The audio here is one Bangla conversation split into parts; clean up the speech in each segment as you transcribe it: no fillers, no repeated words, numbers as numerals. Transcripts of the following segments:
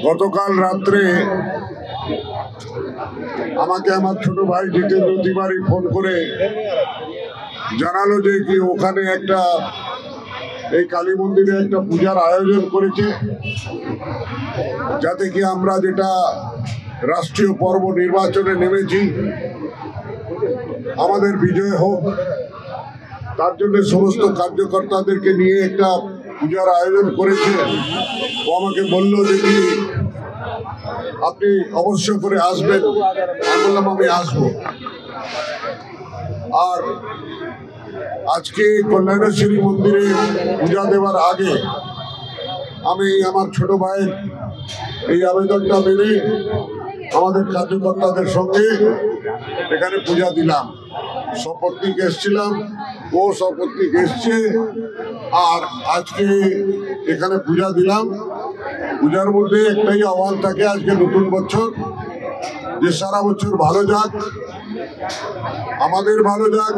গতকাল রাত্রে আমাকে আমার ছোট ভাই জিতেন্দ্র তিওয়ারি ফোন করে জানালো যে কি ওখানে একটা এই কালী মন্দিরে একটা পূজার আয়োজন করেছে, যাতে কি আমরা যেটা রাষ্ট্রীয় পর্ব নির্বাচনে নেমেছি আমাদের বিজয় হোক, তার জন্য সমস্ত কার্যকর্তাদেরকে নিয়ে একটা পূজার আয়োজন করেছে। ও আমাকে বললো যে কি আপনি অবশ্য করে আসবেন। আমি বললাম আমি আসবো। আর আজকে কল্যাণেশ্বরী মন্দিরে পূজা দেওয়ার আগে আমি আমার ছোট ভাইয়ের এই আবেদনটা মেনে আমাদের কার্যকর্তাদের সঙ্গে এখানে পূজা দিলাম। সপত্নীক এসছিলাম, ও সপত্নীক এসছে, আর আজকে এখানে পূজা দিলাম। পূজার মধ্যে একটাই আহ্বান থাকে আজকে নতুন বছর, যে সারা বছর ভালো যাক, আমাদের ভালো যাক,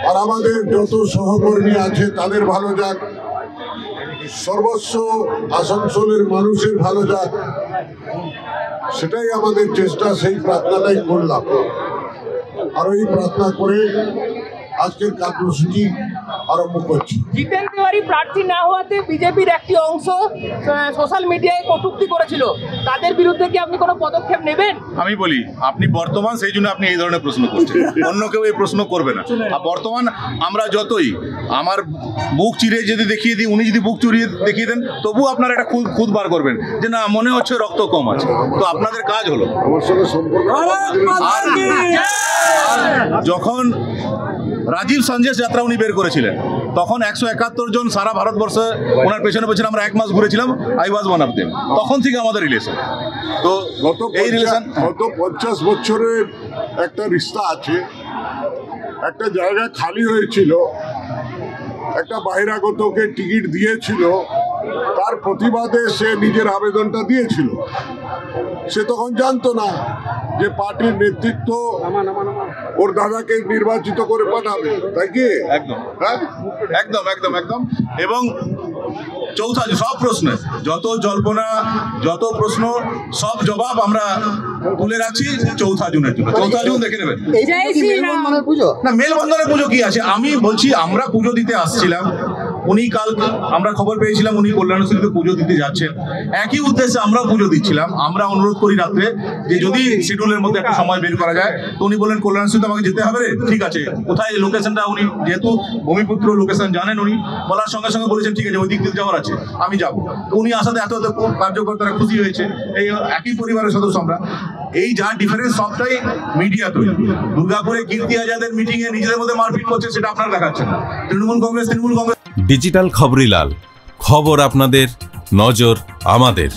আর আমাদের যত সহকর্মী আছে তাদের ভালো যাক, সর্বস্ব আসানসোলের মানুষের ভালো যাক, সেটাই আমাদের চেষ্টা। সেই প্রার্থনাটাই করলাম, আর ওই প্রার্থনা করে আজকের কার্যসূচি আরম্ভ করছি। জিতেন তিওয়ারি প্রার্থী না হওয়াতে বিজেপির একটি অংশ সোশ্যাল মিডিয়ায় কটূক্তি করেছিল, তাদের বিরুদ্ধে কি আপনি কোনো পদক্ষেপ নেবেন? আমি বলি, আপনি বর্তমান, সেই জন্য আপনি এই ধরনের প্রশ্ন করছেন, অন্য কেউ এই প্রশ্ন করবে না। আর বর্তমান আমরা যতই আমার বুক চিরে যদি দেখিয়ে দিই, উনি যদি বুক চুরিয়ে দেখিয়ে দেন, তবু আপনারা একটা খুদ বার করবেন যে না, মনে হচ্ছে রক্ত কম আছে। তো আপনাদের কাজ হলো, আমার সঙ্গে সম্পর্ক। যখন রাজীব সঞ্জয় যাত্রা উনি বের করেছিলেন, তখন 171 জন সারা ভারতবর্ষে ওনার পেছনে পেছনে আমরা 1 মাস ঘুরেছিলাম। I was one of them. তখন থেকে আমাদের রিলেশন। তো এই রিলেশন গত 50 বছরের একটা রিস্তা আছে। একটা জায়গা খালি হয়েছিল, একটা বহিরাগতকে টিকিট দিয়েছিল, তার প্রতিবাদে সে নিজের আবেদনটা দিয়েছিল। সে তখন জানতো না যে পার্টির নেতৃত্ব ওর দাদাকে নির্বাচিত করে পাঠাবে, তাই কি? একদম একদম একদম একদম। এবং চৌঠা সব প্রশ্নে যত জল্পনা, যত প্রশ্ন, সব জবাব আমরা তুলে রাখছি 4 জুনের জন্য। 4 জুন দেখে নেবেন। না, মেলবন্ধনের পুজো কি আছে? আমি বলছি, আমরা পুজো দিতে আসছিলাম। উনি কাল আমরা খবর পেয়েছিলাম উনি কল্যাণেশ্বরীতে পুজো দিতে যাচ্ছেন। একই উদ্দেশ্যে আমরা পুজো দিচ্ছিলাম। আমরা অনুরোধ করি রাত্রে যে যদি শিডিউলের মধ্যে একটা সময় বের করা যায়। তো উনি বললেন কল্যাণেশ্বরীতে আমাকে যেতে হবে রে। ঠিক আছে, কোথায় লোকেশনটা, উনি যেহেতু ভূমিপুত্র লোকেশন জানেন, উনি বলার সঙ্গে সঙ্গে বলেছেন ঠিক আছে, ওই দিক দিয়ে যাওয়ার আছে, আমি যাবো। উনি আসাতে এত এত কার্যকর্তারা খুশি হয়েছে। এই একই পরিবারের সদস্য আমরা। এই যা ডিফারেন্স সবটাই মিডিয়া তৈরি। দুর্গাপুরে কীর্তি আজাদের মিটিংয়ে নিজেদের মধ্যে মারপিট করছে, সেটা আপনারা দেখাচ্ছেন না। তৃণমূল কংগ্রেস ডিজিটাল খবরিলাল, খবর আপনাদের, নজর আমাদের।